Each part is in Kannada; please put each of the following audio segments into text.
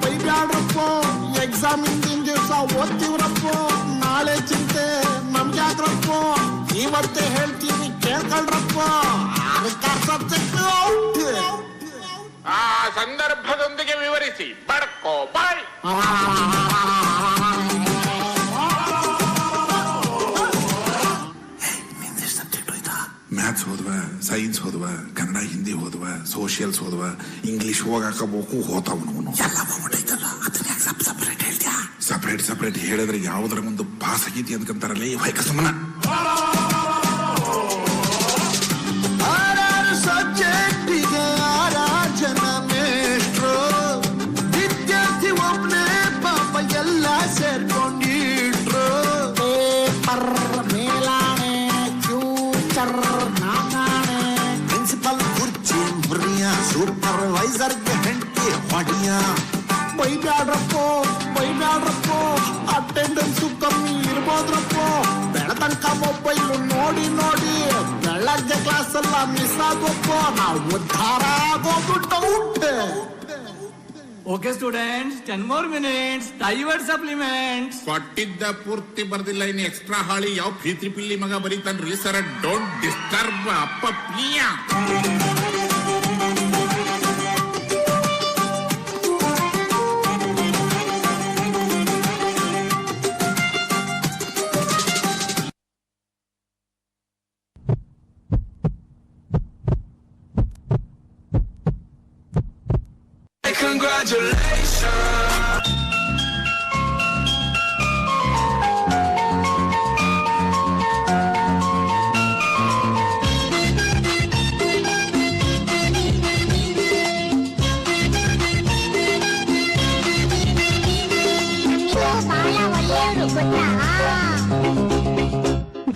ಬೈಬ್ಯಾಡ್ರಪ್ಪ ಎಕ್ಸಾಮ್ ಹಿಂದಿನ ದಿವಸ ಓದ್ತೀವ್ರಪ್ಪ ನಾಳೆ ಚಿಂತೆ ನಮ್ಗ್ಯಾಕ್ರಪ್ಪ ಇವತ್ತೇ ಹೇಳ್ತೀವಿ ಕೇಳ್ಕೊಳ್ರಪ್ಪ ಸಬ್ಜೆಕ್ಟ್ ಆ ಸಂದರ್ಭದೊಂದಿಗೆ ವಿವರಿಸಿ ಬಡ್ಕೋ ಬಾಯ್. ಮ್ಯಾಥ್ಸ್ ಹೋದ್ವ, ಸೈನ್ಸ್ ಹೋದ್ವ, ಕನ್ನಡ ಹಿಂದಿ ಹೋದ್ವ, ಸೋಷಿಯಲ್ಸ್ ಹೋದ್ವ, ಇಂಗ್ಲಿಷ್ ಹೋಗಾಕಬೇಕು ಹೋತಾವನು ಎಲ್ಲ ಹೋಗ್ಬಿಟ್ಟೈತಲ್ಲ. ಅದನ್ನ ಸಪ್ರೇಟ್ ಹೇಳ್ತೀಯಾ? ಸಪ್ರೇಟ್ ಹೇಳಿದ್ರೆ ಯಾವ್ದ್ರ ಮುಂದೆ ಪಾಸ್ ಆಗೈತಿ ಅಂದ್ಕಂತಾರಲ್ಲ ಈ ವೈಕ ಸುಮ್ಮನ. ಸಬ್ಜೆಕ್ಟಿಗೆ 6 ಜನ ಮೇಷ್ಟ್ರು, ವಿದ್ಯಾರ್ಥಿ ಒಬ್ನೇ ಪಾಪ ಎಲ್ಲ ಸೇರ್ಕೊಂಡಿಟ್ರು. ಪೇಪರ್ ಮೇಲಾಣೆ ಫ್ಯೂಚರ್ ನಾಕಾಣೆ ಪ್ರಿನ್ಸಿಪಲ್ ಕುರ್ಚಿ ಮುರಿಯ ಸೂಪರ್ವೈಸರ್ಗೆ ಹೆಂಡತಿ ಹೊಡಿಯ. ಬೈಬ್ಯಾಡ್ರಪ್ಪ ಅಟೆಂಡೆನ್ಸು ಕಮ್ಮಿ ಇರ್ಬೋದ್ರಪ್ಪ. ಬೆಳತನಕ ಮೊಬೈಲು ನೋಡಿ ಬೆಳಗ್ಗೆ ಕ್ಲಾಸ್ ಎಲ್ಲ ಮಿಸ್ ಆಗೋಪ್ಪ. ನಾವು ಉದ್ಧಾರ ಆಗೋಗ್ಬಿಟ್ಟು. Okay students, 10 more minutes. Divert supplements ಕೊಟ್ಟಿದ್ದ ಪೂರ್ತಿ ಬರ್ದಿಲ್ಲ, ಇನ್ನು ಎಕ್ಸ್ಟ್ರಾ ಹಾಳಿ ಯಾವ ಫೀತ್ರಿ ಪಿಲ್ಲಿ ಮಗ ಬರೀತಾನ್ರಿ ಸರ್. ಡೋಂಟ್ ಡಿಸ್ಟರ್ಬ್ ಅಪ್ಪ ಪ್ಲಿಯ.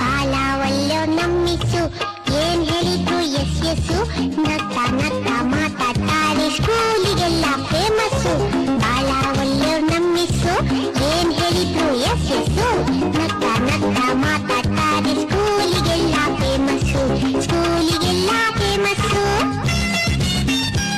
ಬಾಲ ಒಳ್ಳೆಯೋ ನಮ್ಮಿಸು, ಏನ್ ಹೇಳಿದ್ರು ಎಸ್